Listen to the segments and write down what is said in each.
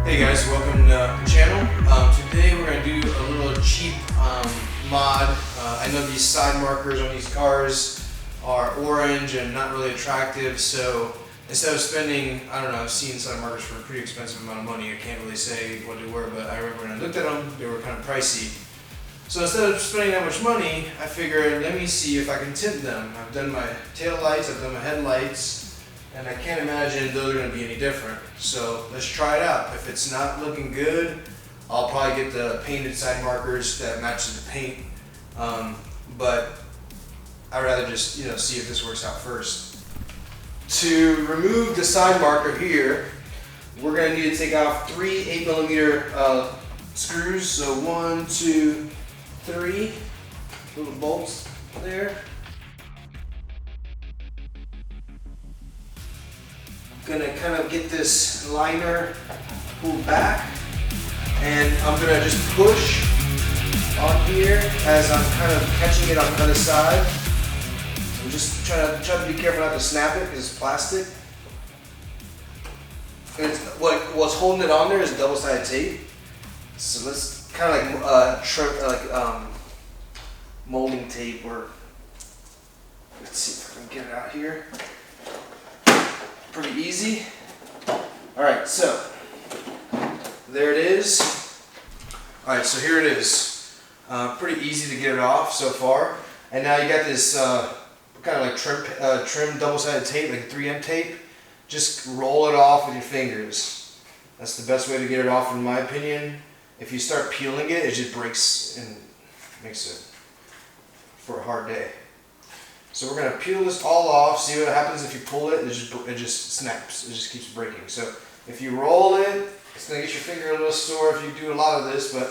Hey guys, welcome to the channel. Today we're going to do a little cheap mod. I know these side markers on these cars are orange and not really attractive, so instead of spending, I don't know, I've seen side markers for a pretty expensive amount of money. I can't really say what they were, but I remember when I looked at them, they were kind of pricey. So instead of spending that much money, I figured, let me see if I can tint them. I've done my tail lights, I've done my headlights, and I can't imagine those are going to be any different. So let's try it out. If it's not looking good, I'll probably get the painted side markers that matches the paint. But I'd rather just see if this works out first. To remove the side marker here, we're going to need to take off 3 8mm screws. So 1, 2, 3 little bolts there. Gonna kind of get this liner pulled back, and I'm gonna just push on here as I'm kind of catching it on the other side. I'm just trying to be careful not to snap it because it's plastic. And what's holding it on there is double-sided tape. So let's kind of like molding tape, or let's see if I can get it out here. Pretty easy. Alright, so there it is. Alright, so here it is. Pretty easy to get it off so far. And now you got this kind of like trim double-sided tape, like 3M tape. Just roll it off with your fingers. That's the best way to get it off in my opinion. If you start peeling it, it just breaks and makes it for a hard day. So we're going to peel this all off, see what happens if you pull it, it just snaps, it just keeps breaking. So if you roll it, it's going to get your finger a little sore if you do a lot of this, but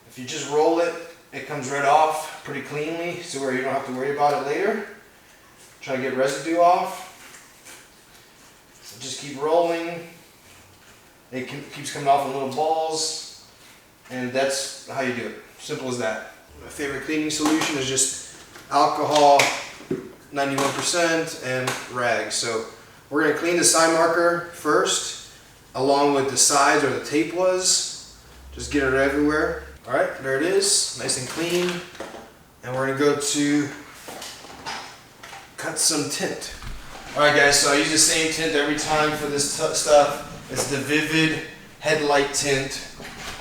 if you just roll it, it comes right off pretty cleanly, so where you don't have to worry about it later. Try to get residue off. So just keep rolling. It keeps coming off in little balls, and that's how you do it. Simple as that. My favorite cleaning solution is just alcohol, 91%, and rags. So we're going to clean the side marker first, along with the sides where the tape was. Just get it everywhere. Alright, there it is, nice and clean. And we're going to go to cut some tint. Alright guys, so I use the same tint every time for this stuff. It's the Vivid Headlight Tint.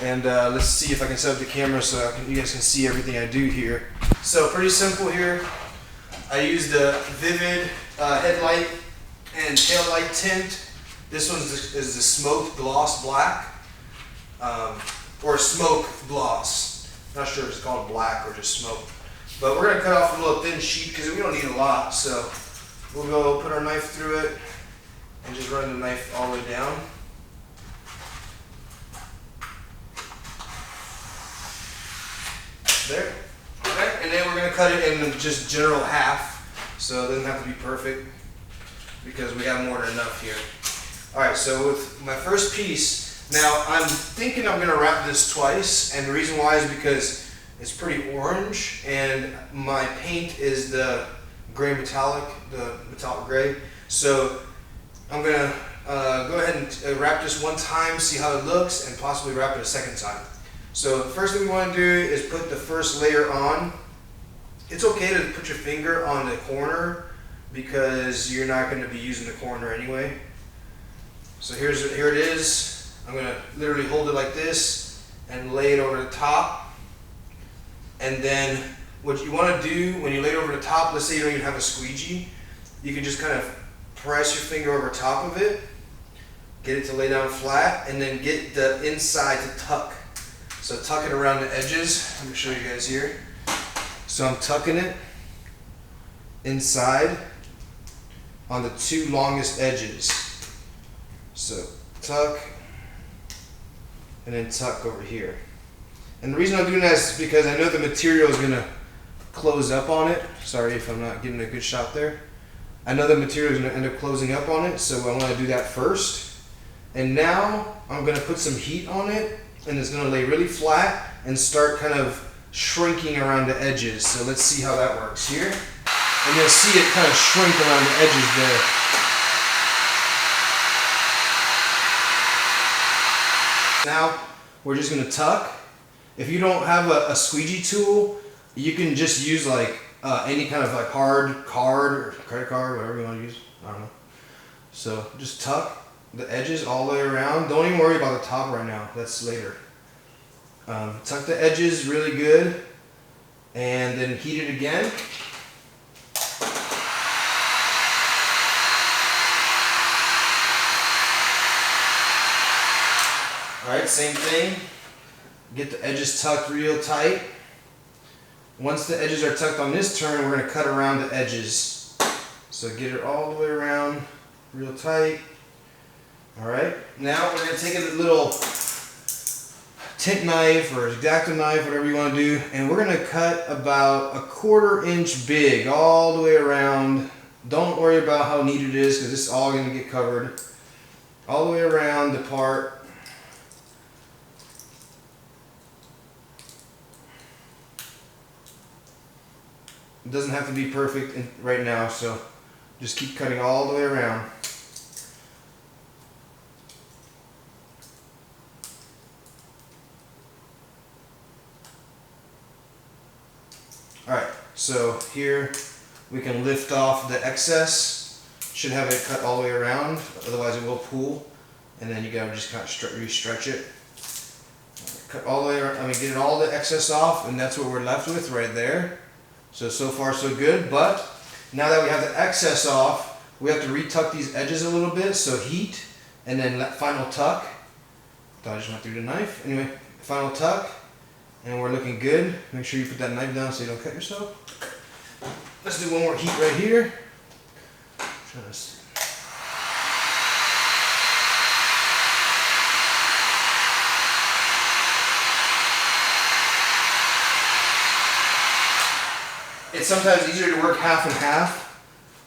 And let's see if I can set up the camera so you guys can see everything I do here. So pretty simple here. I use the Vivid Headlight and Tail Light Tint. This one is the Smoke Gloss Black, or Smoke Gloss. Not sure if it's called black or just smoke. But we're going to cut off a little thin sheet because we don't need a lot. So we'll go put our knife through it and just run the knife all the way down. There. Okay. And then we're going to cut it in just general half, so it doesn't have to be perfect because we have more than enough here. Alright, so with my first piece, now I'm thinking I'm going to wrap this twice, and the reason why is because it's pretty orange and my paint is the gray metallic, the metallic gray. So I'm going to go ahead and wrap this one time, see how it looks, and possibly wrap it a second time. So the first thing we want to do is put the first layer on. It's okay to put your finger on the corner because you're not going to be using the corner anyway. So here it is. I'm going to literally hold it like this and lay it over the top. And then what you want to do when you lay it over the top, let's say you don't even have a squeegee, you can just kind of press your finger over top of it, get it to lay down flat, and then get the inside to tuck. So tuck it around the edges. Let me show you guys here. So I'm tucking it inside on the 2 longest edges. So tuck and then tuck over here. And the reason I'm doing that is because I know the material is going to close up on it. Sorry if I'm not getting a good shot there. I know the material is going to end up closing up on it, so I want to do that first. And now I'm going to put some heat on it, and it's going to lay really flat and start kind of shrinking around the edges. So let's see how that works here. And you'll see it kind of shrink around the edges there. now we're just gonna tuck. If you don't have a squeegee tool, you can just use like any kind of like hard card or credit card, whatever you want to use. I don't know. So just tuck the edges all the way around. Don't even worry about the top right now. That's later. Tuck the edges really good, and then heat it again. Alright, same thing. Get the edges tucked real tight. Once the edges are tucked on this turn, we're going to cut around the edges. So get it all the way around real tight. Alright, now we're going to take a little tint knife or X-Acto knife, whatever you want to do, and we're going to cut about a 1/4 inch big all the way around. Don't worry about how neat it is because this is all going to get covered. All the way around the part. It doesn't have to be perfect right now, so just keep cutting all the way around. Alright, so here we can lift off the excess. Should have it cut all the way around, otherwise it will pool. And then you gotta just kind of re-stretch it. Cut all the way around, get it all the excess off, and that's what we're left with right there. So far so good, but now that we have the excess off, we have to retuck these edges a little bit, so heat, and then final tuck. Thought I just went through the knife. Anyway, final tuck, and we're looking good. Make sure you put that knife down so you don't cut yourself. Let's do one more heat right here. It's sometimes easier to work half and half.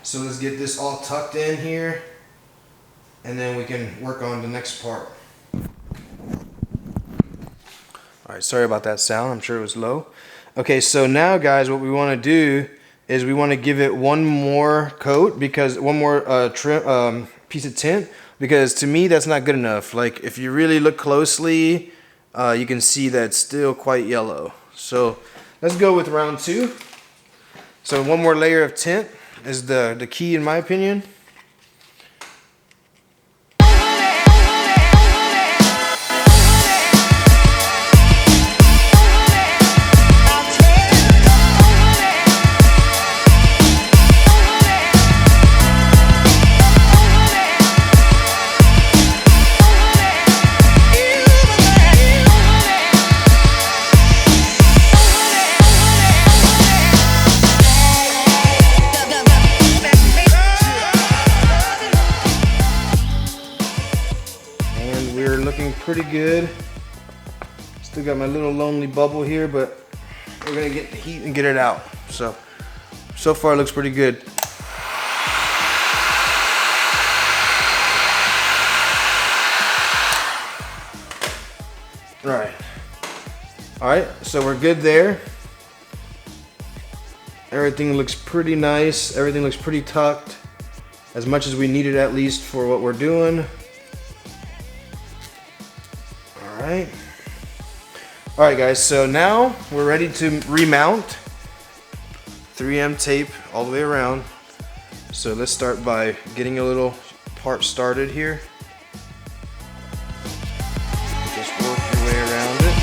So let's get this all tucked in here, and then we can work on the next part. Alright, sorry about that sound. I'm sure it was low. Okay, so now guys, what we want to do is we want to give it one more coat, because one more piece of tint, because to me that's not good enough. Like if you really look closely, you can see that it's still quite yellow. So let's go with round 2. So one more layer of tint is the key in my opinion. Looking pretty good. Still got my little lonely bubble here, but we're gonna get the heat and get it out. So far it looks pretty good. Alright, so we're good there. Everything looks pretty nice. Everything looks pretty tucked. As much as we need it, at least, for what we're doing. Alright guys, so now we're ready to remount. 3M tape all the way around. So let's start by getting a little part started here. Just work your way around it.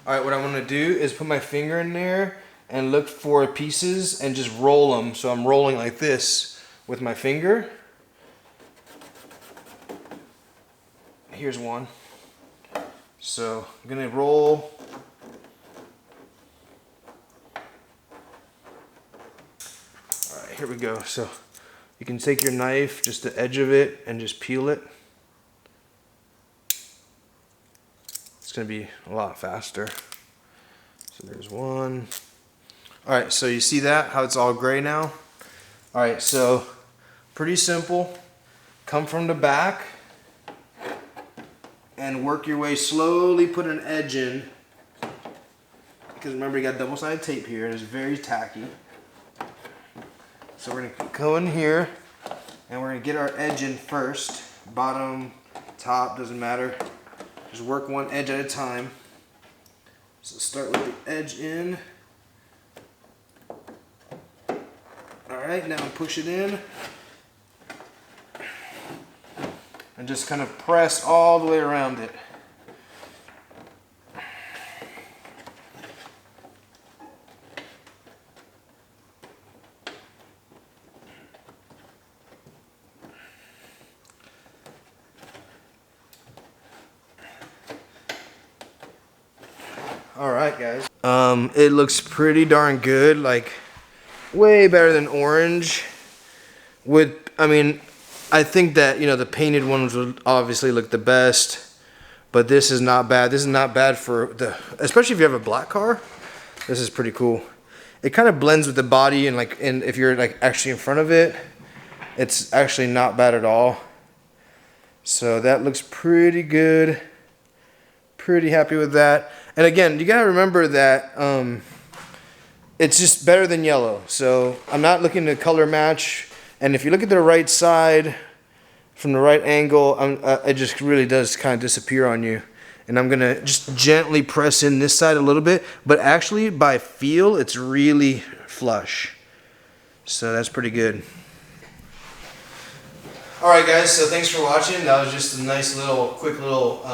Alright, what I want to do is put my finger in there and look for pieces and just roll them. So I'm rolling like this with my finger. Here's one. So I'm going to roll. Alright, here we go. So you can take your knife, just the edge of it, and just peel it. It's going to be a lot faster. So there's one. Alright, so you see that, how it's all gray now? Alright, so pretty simple. Come from the back and work your way slowly, put an edge in. Because remember, you got double-sided tape here, and it's very tacky. So we're gonna go in here, and we're gonna get our edge in first. Bottom, top, doesn't matter. Just work one edge at a time. So start with the edge in. Alright, now push it in. And just kind of press all the way around it. Alright guys. It looks pretty darn good, like way better than orange. I think that, you know, the painted ones would obviously look the best, but this is not bad. This is not bad for especially if you have a black car. This is pretty cool. It kind of blends with the body, and if you're like actually in front of it, it's actually not bad at all. So that looks pretty good. Pretty happy with that. And again, you gotta remember that it's just better than yellow. So I'm not looking to color match. And if you look at the right side from the right angle, it just really does kind of disappear on you. And I'm gonna just gently press in this side a little bit, but actually by feel, it's really flush. So that's pretty good. All right guys, so thanks for watching. That was just a nice little, quick little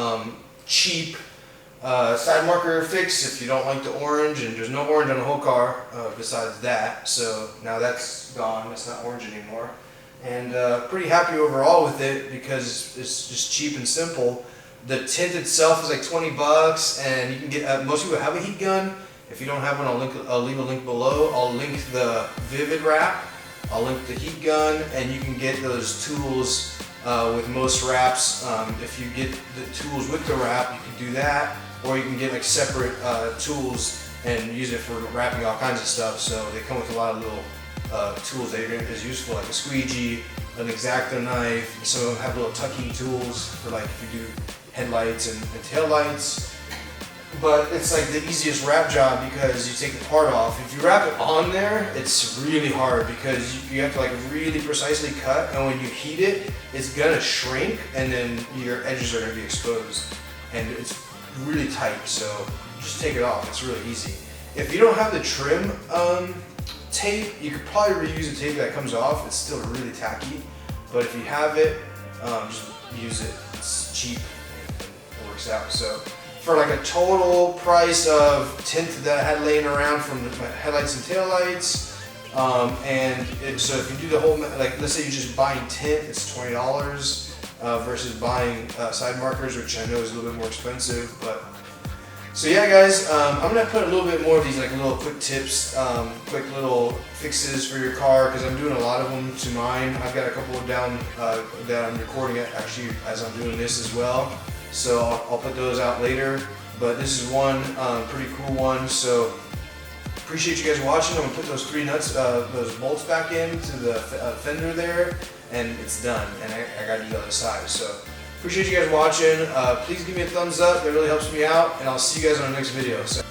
cheap side marker fix if you don't like the orange, and there's no orange on the whole car besides that, so now that's gone, it's not orange anymore. And pretty happy overall with it because it's just cheap and simple. The tint itself is like 20 bucks, and you can get, most people have a heat gun. If you don't have one, I'll leave a link below. I'll link the Vivid wrap, I'll link the heat gun, and you can get those tools with most wraps. If you get the tools with the wrap, you can do that. Or you can get like separate tools and use it for wrapping all kinds of stuff. So they come with a lot of little tools that is useful, like a squeegee, an X-Acto knife. Some of them have little tucking tools for like if you do headlights and tail lights. But it's like the easiest wrap job because you take the part off. If you wrap it on there, it's really hard because you have to like really precisely cut, and when you heat it, it's gonna shrink, and then your edges are gonna be exposed, and it's really tight. So just take it off. It's really easy. If you don't have the trim tape, you could probably reuse the tape that comes off. It's still really tacky, but if you have it, just use it. It's cheap and it works out. So for like a total price of tint that I had laying around from my headlights and taillights, so if you do the whole, like let's say you're just buying tint, it's $20 versus buying side markers, which I know is a little bit more expensive. But so yeah guys, I'm gonna put a little bit more of these like little quick tips, quick little fixes for your car, because I'm doing a lot of them to mine. I've got a couple of down that I'm recording it actually as I'm doing this as well. So I'll put those out later, but this is one pretty cool one. So appreciate you guys watching. I'm gonna put those 3 nuts, those bolts back into the fender there, and it's done. And I got to do the other side. So appreciate you guys watching. Please give me a thumbs up. That really helps me out, and I'll see you guys on the next video. So.